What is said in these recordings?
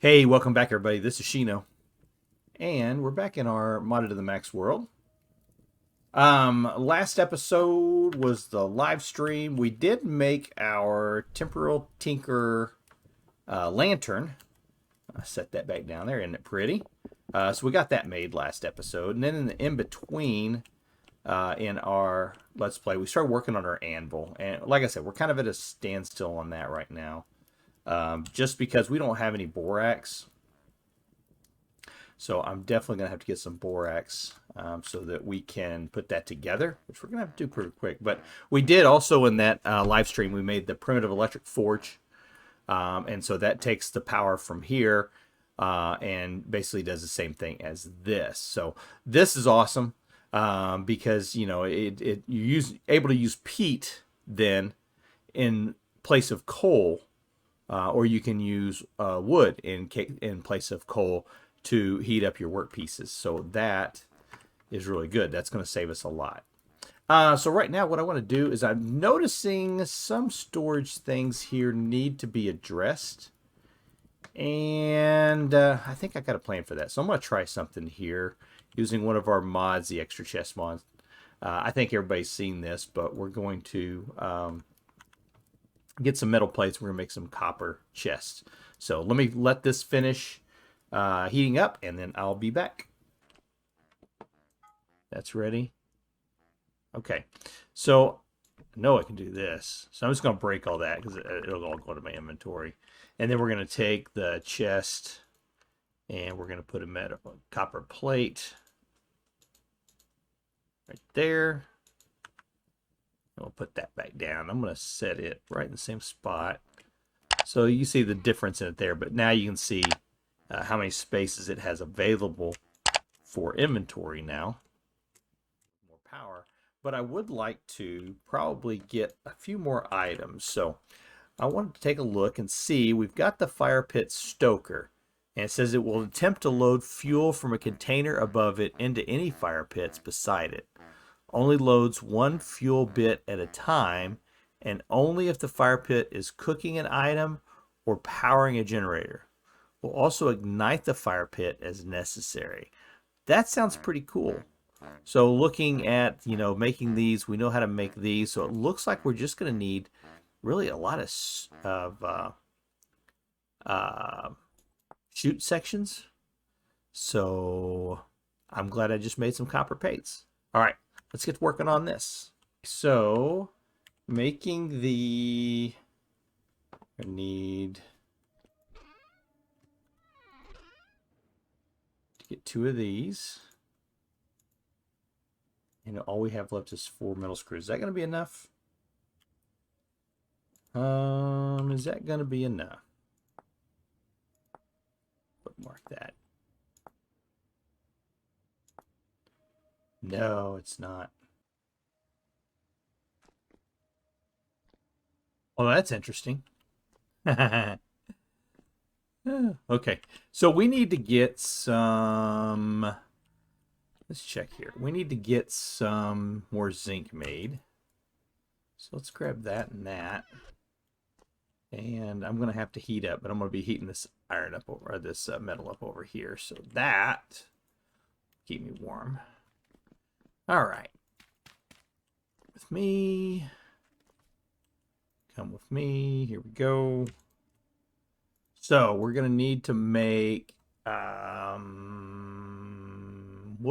Hey, welcome back everybody. This is Shino. And we're back in our Modded to the Max world. Last episode was the live stream. We did make our Temporal Tinker lantern. Set that back down there, isn't it pretty? So we got that made last episode. And then in the in-between, in our Let's Play, we started working on our anvil. And like I said, we're kind of at a standstill on that right now. Just because we don't have any borax. So I'm definitely going to have to get some borax so that we can put that together, which we're going to have to do pretty quick. But we did also in that live stream, we made the primitive electric forge. And so that takes the power from here and basically does the same thing as this. So this is awesome because, you know, you're able to use peat then in place of coal. Or you can use wood in place of coal to heat up your work pieces. So that is really good. That's going to save us a lot. So right now what I want to do is I'm noticing some storage things here need to be addressed. And I think I got a plan for that. So I'm going to try something here using one of our mods, the extra chest mods. I think everybody's seen this, but we're going to get some metal plates. We're going to make some copper chests. So let this finish heating up, and then I'll be back. That's ready. Okay. So I know I can do this. So I'm just going to break all that because it'll all go to my inventory. And then we're going to take the chest and we're going to put a copper plate right there. I'll put that back down. I'm going to set it right in the same spot. So you see the difference in it there, but now you can see how many spaces it has available for inventory now. More power. But I would like to probably get a few more items. So I wanted to take a look and see. We've got the Pit Stoker. And it says it will attempt to load fuel from a container above it into any fire pits beside it. Only loads one fuel bit at a time, and only if the fire pit is cooking an item or powering a generator. Will also ignite the fire pit as necessary. That sounds pretty cool. So looking at, you know, making these, we know how to make these. So it looks like we're just going to need really a lot of chute sections. So I'm glad I just made some copper plates. All right, let's get working on this. So making I need to get 2 of these. And all we have left is 4 metal screws. Is that going to be enough? Is that going to be enough? Bookmark that. No, it's not. Oh, that's interesting. Okay, so we need to get some... Let's check here. We need to get some more zinc made. So let's grab that and that. And I'm going to have to heat up, but I'm going to be heating this iron up over, or this metal up over here. So that keep me warm. All right. With me. Come with me. Here we go. So we're going to need to make, we'll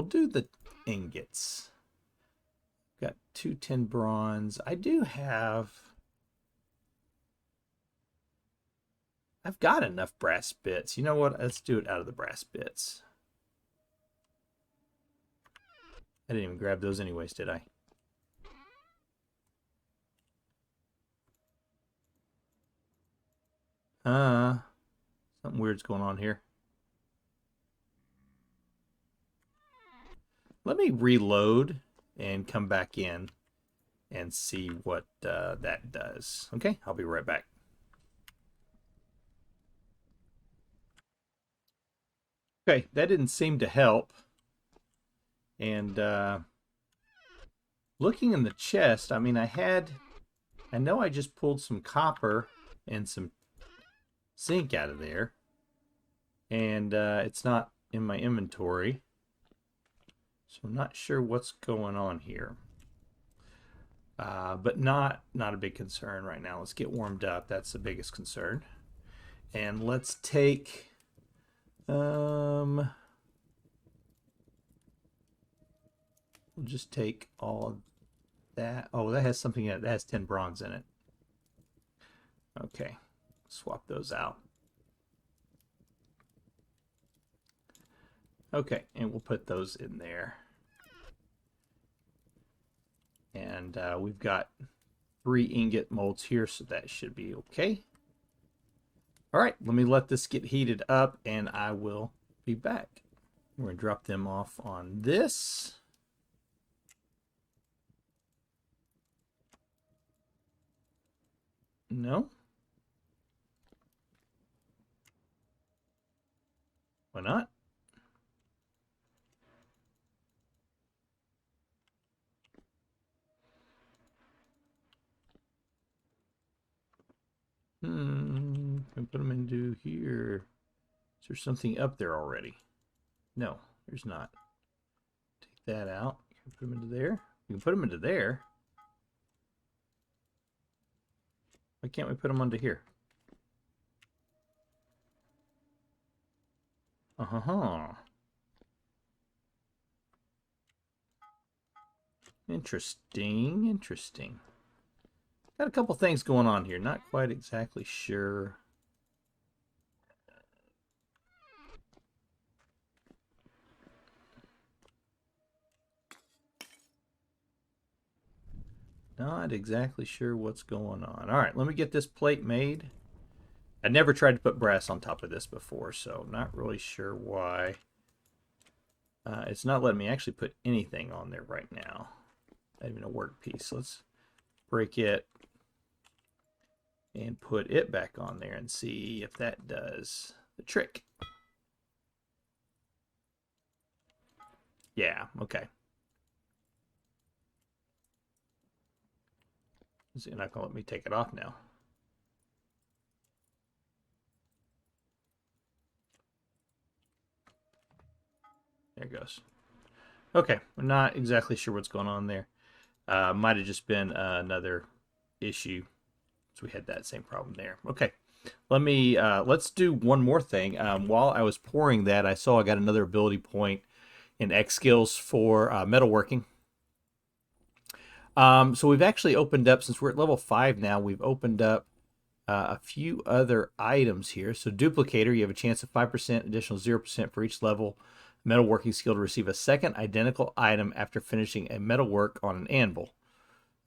do the ingots. Got 210 bronze. I've got enough brass bits. You know what? Let's do it out of the brass bits. I didn't even grab those anyways, did I? Something weird's going on here. Let me reload and come back in and see what that does. Okay, I'll be right back. Okay, that didn't seem to help. And looking in the chest, I mean, I know I just pulled some copper and some zinc out of there. and it's not in my inventory. So I'm not sure what's going on here. But not a big concern right now. Let's get warmed up. That's the biggest concern. And let's take we'll just take all of that. Oh, that has something in it. That has 10 bronze in it. Okay. Swap those out. Okay, and we'll put those in there. And we've got 3 ingot molds here, so that should be okay. All right, let me let this get heated up, and I will be back. We're going to drop them off on this. No? Why not? Can put them into here. Is there something up there already? No, there's not. Take that out. Can put them into there. You can put them into there. Why can't we put them onto here? Interesting, interesting. Got a couple things going on here. Not quite exactly sure. Not exactly sure what's going on. All right, let me get this plate made. I never tried to put brass on top of this before, so not really sure why. It's not letting me actually put anything on there right now. Not even a workpiece. Let's break it and put it back on there and see if that does the trick. Yeah, okay. You're not going to let me take it off now. There it goes. Okay, I'm not exactly sure what's going on there. Might have just been another issue. So we had that same problem there. Okay, let me let's do one more thing. While I was pouring that, I saw I got another ability point in X skills for metalworking. So we've actually opened up, since we're at level 5 now, we've opened up a few other items here. So Duplicator, you have a chance of 5%, additional 0% for each level metalworking skill to receive a second identical item after finishing a metalwork on an anvil.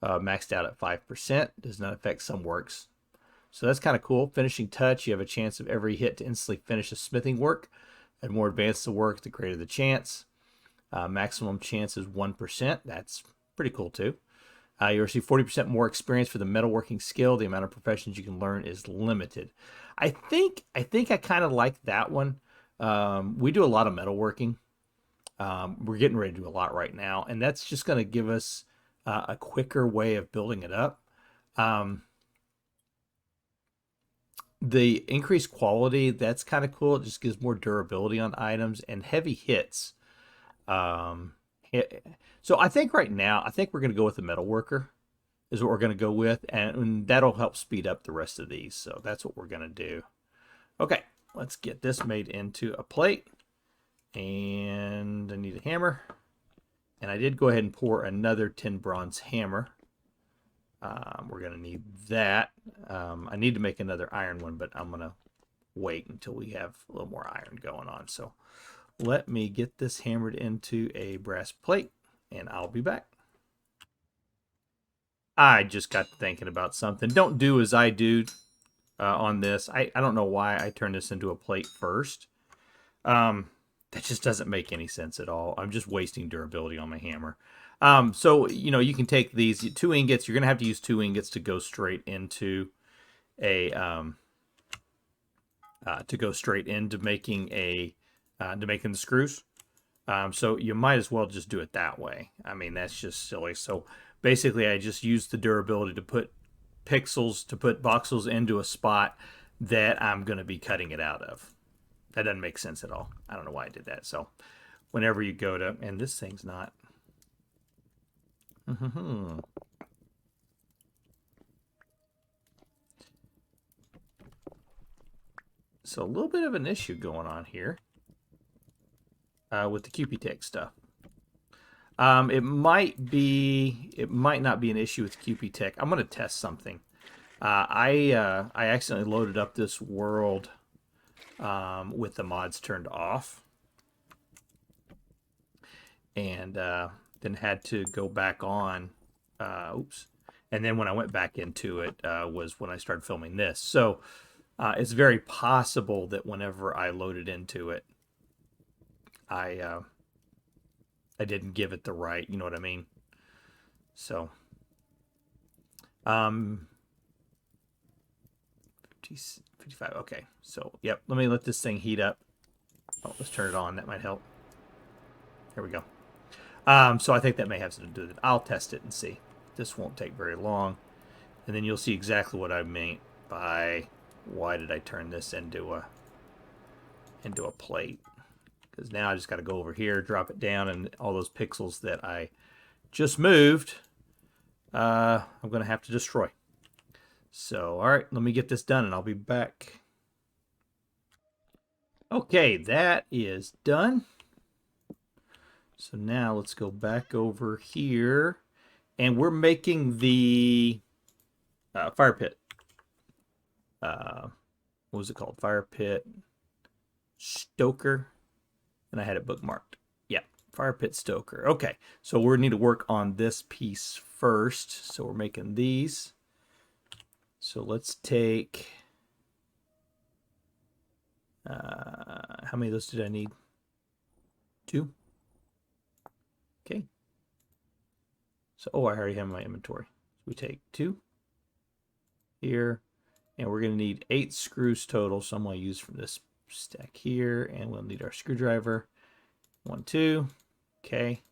Maxed out at 5%, does not affect some works. So that's kind of cool. Finishing touch, you have a chance of every hit to instantly finish a smithing work. The more advanced the work, the greater the chance. Maximum chance is 1%. That's pretty cool too. You receive 40% more experience for the metalworking skill. The amount of professions you can learn is limited. I think I kind of like that one. We do a lot of metalworking. We're getting ready to do a lot right now, and that's just going to give us a quicker way of building it up. The increased quality, that's kind of cool. It just gives more durability on items and heavy hits. So I think right now, I think we're going to go with the metalworker is what we're going to go with, and that'll help speed up the rest of these. So that's what we're going to do. Okay, let's get this made into a plate. And I need a hammer. And I did go ahead and pour another 10 bronze hammer. We're going to need that. I need to make another iron one, but I'm going to wait until we have a little more iron going on. So let me get this hammered into a brass plate, and I'll be back. I just got thinking about something. Don't do as I do on this. I don't know why I turned this into a plate first. That just doesn't make any sense at all. I'm just wasting durability on my hammer. So, you can take these 2 ingots. You're going to have to use 2 ingots to go straight into a, making the screws. So you might as well just do it that way. I mean, that's just silly. So basically I just use the durability to put voxels into a spot that I'm going to be cutting it out of. that doesn't make sense at all. I don't know why I did that. So whenever you go to, and this thing's not. So a little bit of an issue going on here with the QPTech stuff. It might not be an issue with QPTech. I'm going to test something. I accidentally loaded up this world with the mods turned off, and then had to go back on. Oops. And then when I went back into it was when I started filming this. So it's very possible that whenever I loaded into it, I didn't give it the right, you know what I mean? So, 55, okay. So, yep, let me let this thing heat up. Oh, let's turn it on. That might help. There we go. So I think that may have something to do with it. I'll test it and see. This won't take very long. And then you'll see exactly what I meant by why did I turn this into a plate. Because now I just got to go over here, drop it down, and all those pixels that I just moved, I'm going to have to destroy. So, all right, let me get this done, and I'll be back. Okay, that is done. So now let's go back over here, and we're making the fire pit. What was it called? Firepit Stoker. And I had it bookmarked. Yeah, Firepit Stoker. Okay, so we need to work on this piece first. So we're making these. So let's take... how many of those did I need? 2. Okay. So, I already have my inventory. So we take 2 here. And we're going to need 8 screws total. So I'm going to use from this stack here, and we'll need our screwdriver. 1, 2. Okay.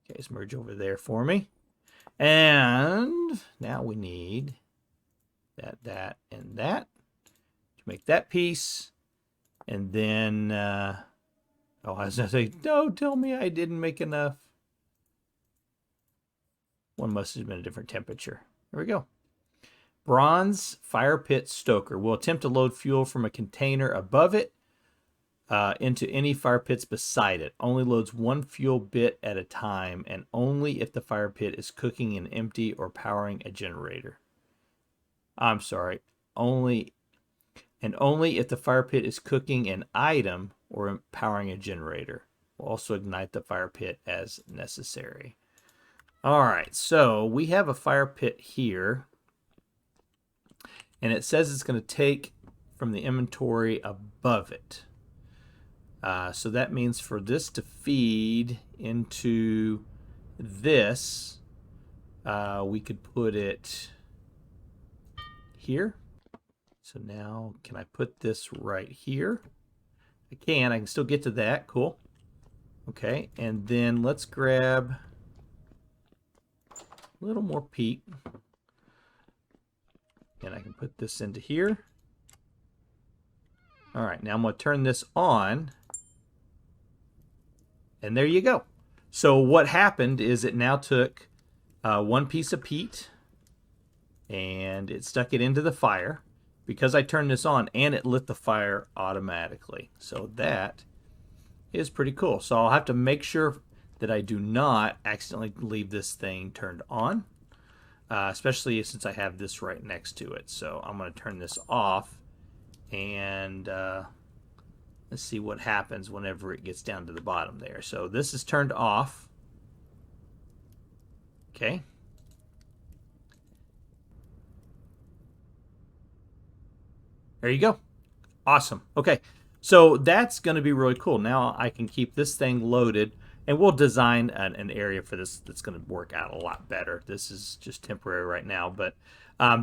Okay, let's merge over there for me. And now we need that, and that to make that piece. And then, I was going to say, don't tell me I didn't make enough. One must have been a different temperature. There we go. Bronze Firepit Stoker will attempt to load fuel from a container above it into any fire pits beside it. Only loads 1 fuel bit at a time, and only if the fire pit is cooking an empty or powering a generator. I'm sorry, only if the fire pit is cooking an item or powering a generator. We'll also ignite the fire pit as necessary. All right, so we have a fire pit here. And it says it's going to take from the inventory above it. So that means for this to feed into this, we could put it here. So now, can I put this right here? I can still get to that. Cool. Okay, and then let's grab a little more peat. And I can put this into here. All right, now I'm going to turn this on. And there you go. So what happened is it now took 1 piece of peat and it stuck it into the fire because I turned this on, and it lit the fire automatically. So that is pretty cool. So I'll have to make sure that I do not accidentally leave this thing turned on. Especially since I have this right next to it. So I'm going to turn this off, and let's see what happens whenever it gets down to the bottom there. So this is turned off. Okay. There you go. Awesome. Okay. So that's going to be really cool. Now I can keep this thing loaded. And we'll design an area for this that's going to work out a lot better. This is just temporary right now, but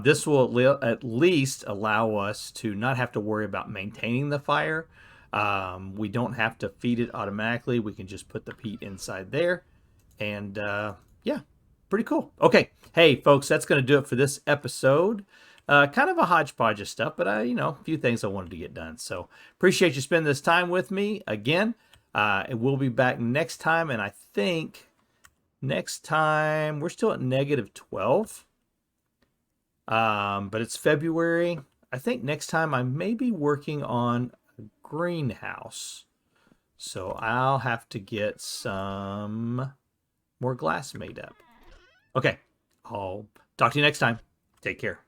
this will at least allow us to not have to worry about maintaining the fire. We don't have to feed it automatically. We can just put the peat inside there. And yeah, pretty cool. Okay. Hey, folks, that's going to do it for this episode. Kind of a hodgepodge of stuff, but you know, a few things I wanted to get done. So appreciate you spending this time with me again. We'll be back next time, and I think next time we're still at -12. But it's February. I think next time I may be working on a greenhouse. So I'll have to get some more glass made up. Okay, I'll talk to you next time. Take care.